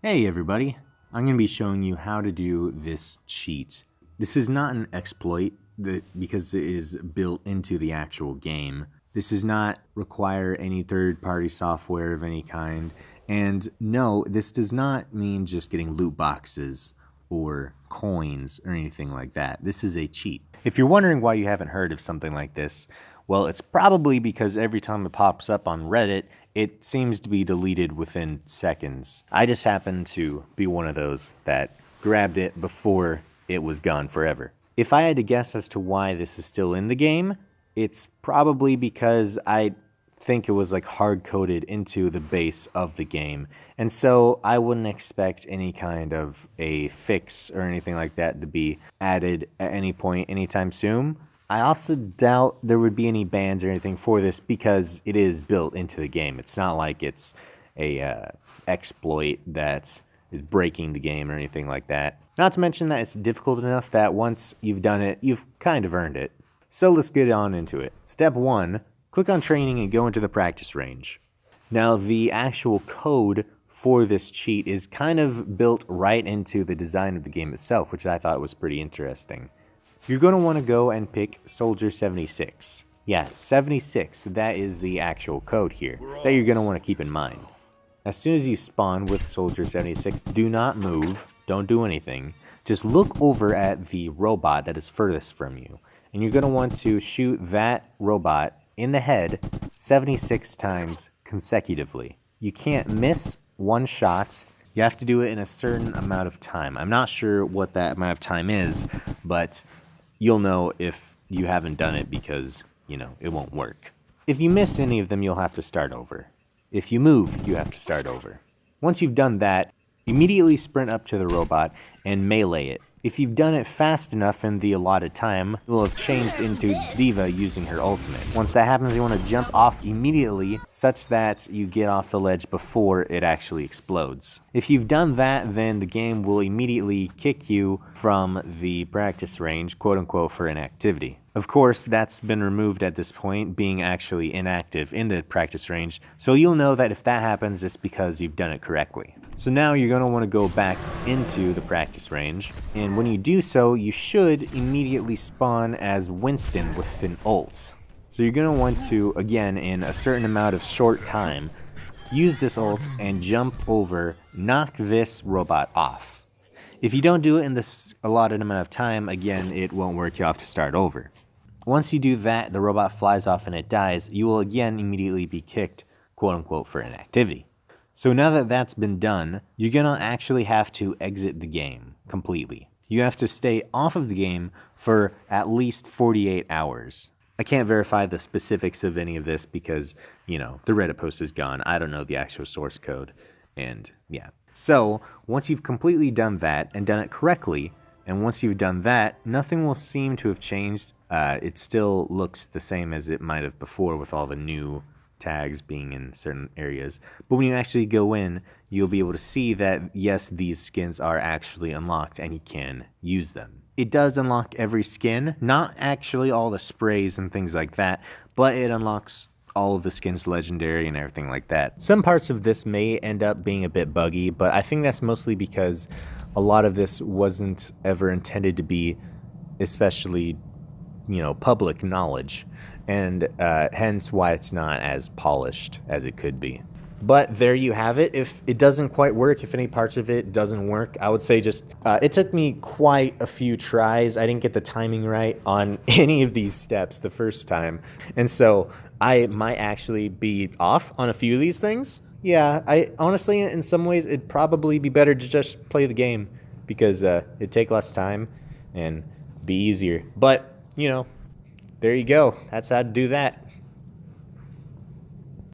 Hey everybody, I'm going to be showing you how to do this cheat. This is not an exploit because it is built into the actual game. This does not require any third-party software of any kind. And no, this does not mean just getting loot boxes or coins or anything like that. This is a cheat. If you're wondering why you haven't heard of something like this, well, it's probably because every time it pops up on Reddit, it seems to be deleted within seconds. I just happened to be one of those that grabbed it before it was gone forever. If I had to guess as to why this is still in the game, it's probably because I think it was like hard-coded into the base of the game. And so I wouldn't expect any kind of a fix or anything like that to be added at any point anytime soon. I also doubt there would be any bans or anything for this because it is built into the game. It's not like it's a exploit that is breaking the game or anything like that. Not to mention that it's difficult enough that once you've done it, you've kind of earned it. So let's get on into it. Step 1, click on training and go into the practice range. Now the actual code for this cheat is kind of built right into the design of the game itself, which I thought was pretty interesting. You're going to want to go and pick Soldier 76. Yeah, 76, that is the actual code here that you're going to want to keep in mind. As soon as you spawn with Soldier 76, do not move, don't do anything. Just look over at the robot that is furthest from you. And you're going to want to shoot that robot in the head 76 times consecutively. You can't miss one shot. You have to do it in a certain amount of time. I'm not sure what that amount of time is, but you'll know if you haven't done it because, it won't work. If you miss any of them, you'll have to start over. If you move, you have to start over. Once you've done that, immediately sprint up to the robot and melee it. If you've done it fast enough in the allotted time, it will have changed into Diva using her ultimate. Once that happens, you want to jump off immediately such that you get off the ledge before it actually explodes. If you've done that, then the game will immediately kick you from the practice range, quote unquote, for inactivity. Of course, that's been removed at this point, being actually inactive in the practice range, so you'll know that if that happens, it's because you've done it correctly. So now you're going to want to go back into the practice range, and when you do so, you should immediately spawn as Winston with an ult. So you're going to want to, again, in a certain amount of short time, use this ult and jump over, knock this robot off. If you don't do it in this allotted amount of time, again, it won't work. You'll have to start over. Once you do that, the robot flies off and it dies. You will again immediately be kicked, quote unquote, for inactivity. So now that that's been done, you're going to actually have to exit the game completely. You have to stay off of the game for at least 48 hours. I can't verify the specifics of any of this because, the Reddit post is gone. I don't know the actual source code. And yeah. So once you've completely done that and done it correctly, and once you've done that, nothing will seem to have changed. It still looks the same as it might have before with all the new tags being in certain areas. But when you actually go in, you'll be able to see that, yes, these skins are actually unlocked and you can use them. It does unlock every skin, not actually all the sprays and things like that, but it unlocks all of the skins legendary and everything like that. Some parts of this may end up being a bit buggy, but I think that's mostly because a lot of this wasn't ever intended to be especially, public knowledge, and hence why it's not as polished as it could be. But there you have it. If it doesn't quite work, if any parts of it doesn't work, I would say just, it took me quite a few tries. I didn't get the timing right on any of these steps the first time. And so I might actually be off on a few of these things. Yeah, I honestly, in some ways, it'd probably be better to just play the game because it'd take less time and be easier. But, there you go. That's how to do that.